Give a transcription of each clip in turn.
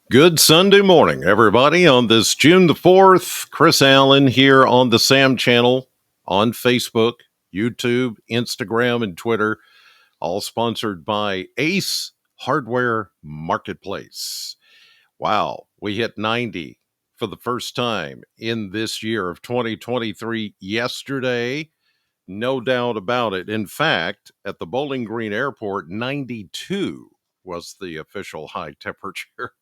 Good Sunday morning, everybody. On this June the 4th, Chris Allen here on the Sam channel on Facebook, YouTube, Instagram, and Twitter, all sponsored by Ace Hardware Marketplace. Wow, we hit 90 for the first time in this year of 2023 yesterday. No doubt about it. In fact, at the Bowling Green Airport, 92 was the official high temperature.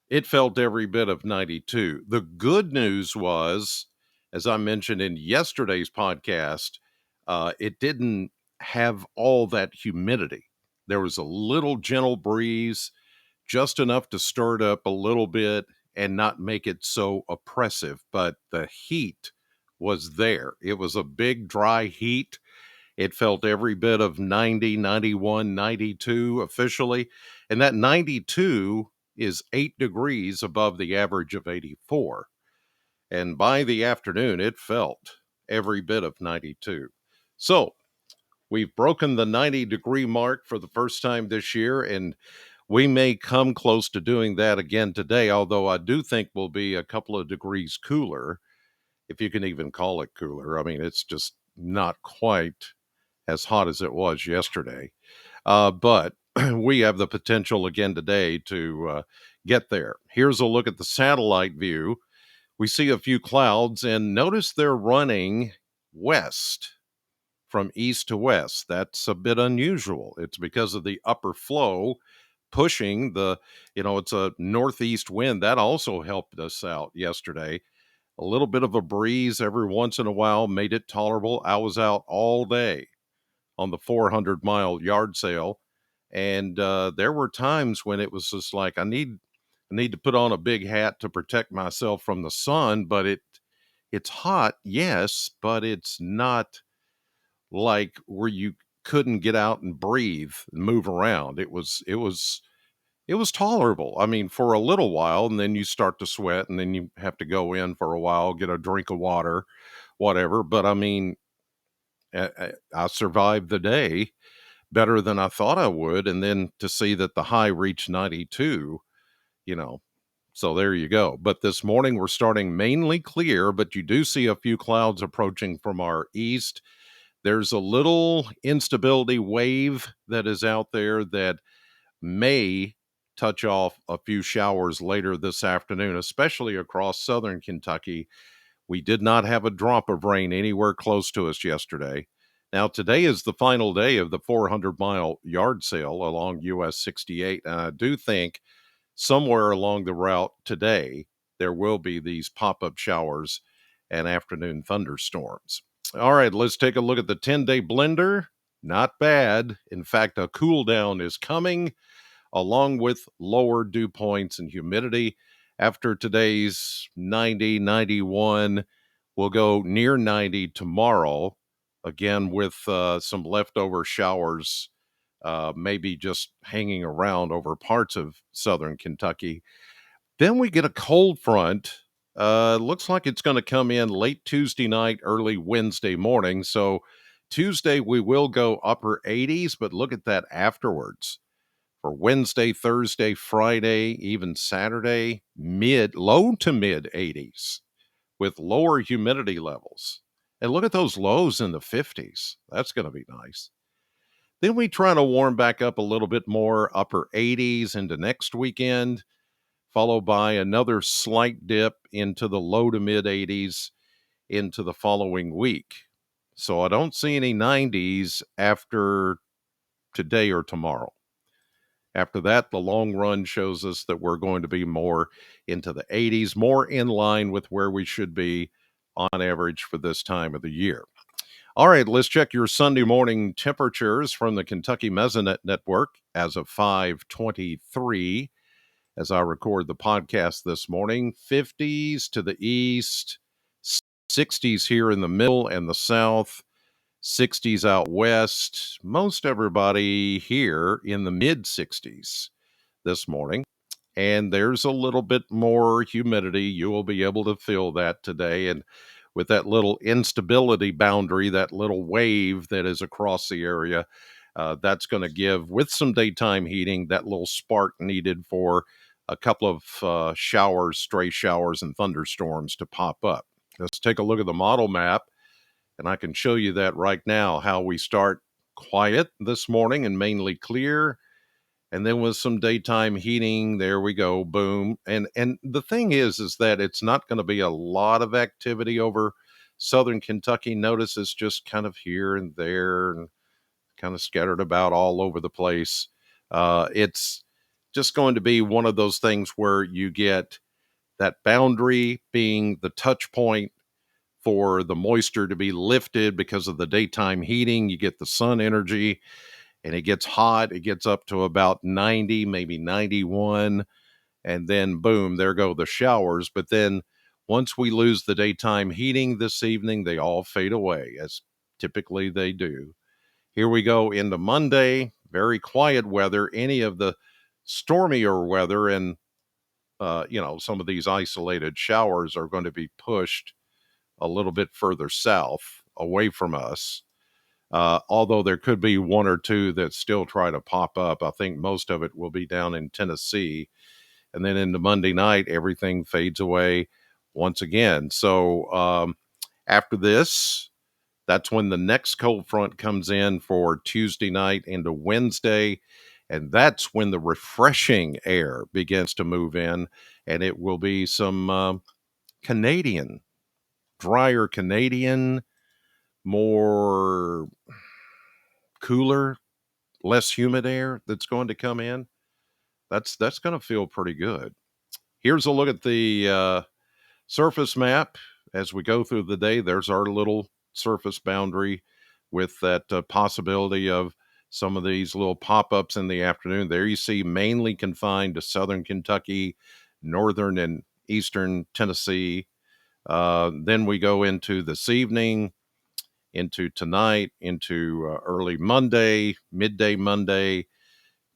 It felt every bit of 92. The good news was, as I mentioned in yesterday's podcast, it didn't have all that humidity. There was a little gentle breeze, just enough to stir it up a little bit and not make it so oppressive. But the heat was there. It was a big, dry heat. It felt every bit of 90, 91, 92 officially. And that 92 is 8 degrees above the average of 84. And by the afternoon, it felt every bit of 92. So we've broken the 90-degree mark for the first time this year, and we may come close to doing that again today, although I do think we'll be a couple of degrees cooler, if you can even call it cooler. I mean, it's just not quite as hot as it was yesterday. But we have the potential again today to get there. Here's a look at the satellite view. We see a few clouds, and notice they're running west from east to west. That's a bit unusual. It's because of the upper flow pushing it's a northeast wind. That also helped us out yesterday. A little bit of a breeze every once in a while made it tolerable. I was out all day on the 400-mile yard sale, and there were times when it was just like I need to put on a big hat to protect myself from the sun, but it's hot, yes, but it's not like where you couldn't get out and breathe and move around. It was tolerable. I mean, for a little while, and then you start to sweat, and then you have to go in for a while, get a drink of water, whatever. But I mean, I survived the day better than I thought I would. And then to see that the high reached 92, you know, so there you go. But this morning we're starting mainly clear, but you do see a few clouds approaching from our east. There's a little instability wave that is out there that may touch off a few showers later this afternoon, especially across southern Kentucky. We did not have a drop of rain anywhere close to us yesterday. Now, today is the final day of the 400-mile yard sale along US 68, and I do think somewhere along the route today, there will be these pop-up showers and afternoon thunderstorms. All right, let's take a look at the 10-day blender. Not bad. In fact, a cool down is coming along with lower dew points and humidity. After today's 90, 91, we'll go near 90 tomorrow, again with some leftover showers, maybe just hanging around over parts of southern Kentucky. Then we get a cold front. Looks like it's going to come in late Tuesday night, early Wednesday morning. So Tuesday, we will go upper 80s, but look at that afterwards. For Wednesday, Thursday, Friday, even Saturday, low to mid 80s with lower humidity levels. And look at those lows in the 50s. That's going to be nice. Then we try to warm back up a little bit more, upper 80s into next weekend, followed by another slight dip into the low to mid 80s into the following week. So I don't see any 90s after today or tomorrow. After that, the long run shows us that we're going to be more into the 80s, more in line with where we should be on average for this time of the year. All right, let's check your Sunday morning temperatures from the Kentucky Mesonet Network as of 5:23. As I record the podcast this morning, 50s to the east, 60s here in the middle and the south, 60s out west. Most everybody here in the mid 60s this morning. And there's a little bit more humidity. You will be able to feel that today. And with that little instability boundary, that little wave that is across the area, that's going to give, with some daytime heating, that little spark needed for a couple of showers, stray showers, and thunderstorms to pop up. Let's take a look at the model map, and I can show you that right now, how we start quiet this morning and mainly clear. And then with some daytime heating, there we go, boom. And the thing is that it's not going to be a lot of activity over southern Kentucky. Notice it's just kind of here and there and kind of scattered about all over the place. It's just going to be one of those things where you get that boundary being the touch point for the moisture to be lifted because of the daytime heating. You get the sun energy and it gets hot. It gets up to about 90, maybe 91. And then boom, there go the showers. But then once we lose the daytime heating this evening, they all fade away, as typically they do. Here we go into Monday, very quiet weather. Any of the stormier weather and some of these isolated showers are going to be pushed a little bit further south away from us. Although there could be one or two that still try to pop up. I think most of it will be down in Tennessee. And then into Monday night, everything fades away once again. So after this, that's when the next cold front comes in for Tuesday night into Wednesday. And that's when the refreshing air begins to move in. And it will be some Canadian, drier Canadian, more cooler, less humid air that's going to come in. That's going to feel pretty good. Here's a look at the surface map as we go through the day. There's our little surface boundary with that possibility of some of these little pop-ups in the afternoon. There you see mainly confined to southern Kentucky, northern and eastern Tennessee. Then we go into this evening, into tonight, into early Monday, midday Monday.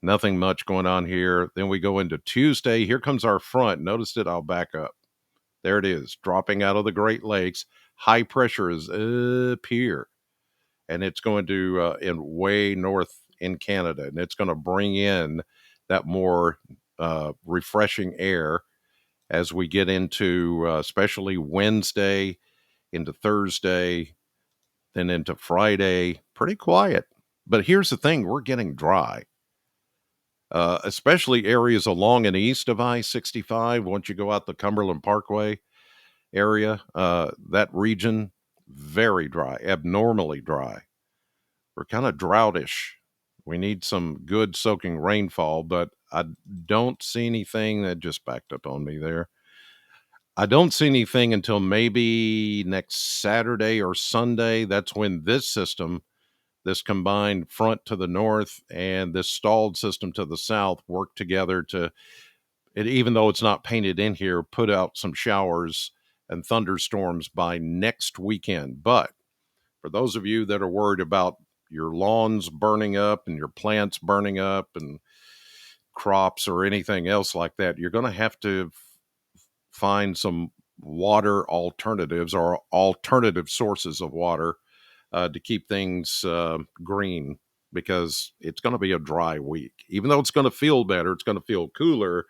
Nothing much going on here. Then we go into Tuesday. Here comes our front. Notice it. I'll back up. There it is, dropping out of the Great Lakes. High pressure is up here, and it's going to in way north in Canada, and it's going to bring in that more refreshing air as we get into especially Wednesday, into Thursday, then into Friday. Pretty quiet. But here's the thing, we're getting dry. Especially areas along and east of I-65. Once you go out the Cumberland Parkway area, that region, very dry, abnormally dry. We're kind of droutish. We need some good soaking rainfall, but I don't see anything. That just backed up on me there. I don't see anything until maybe next Saturday or Sunday. That's when this system, this combined front to the north and this stalled system to the south, work together to, even though it's not painted in here, put out some showers and thunderstorms by next weekend. But for those of you that are worried about your lawns burning up and your plants burning up and crops or anything else like that, you're going to have to find some water alternatives or alternative sources of water to keep things green, because it's going to be a dry week. Even though it's going to feel better, it's going to feel cooler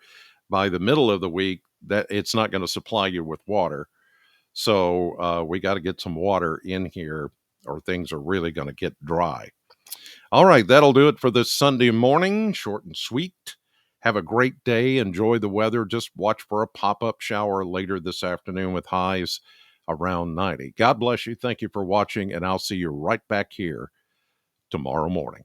by the middle of the week, that it's not going to supply you with water. So we got to get some water in here or things are really going to get dry. All right, that'll do it for this Sunday morning. Short and sweet. Have a great day. Enjoy the weather. Just watch for a pop-up shower later this afternoon with highs around 90. God bless you. Thank you for watching, and I'll see you right back here tomorrow morning.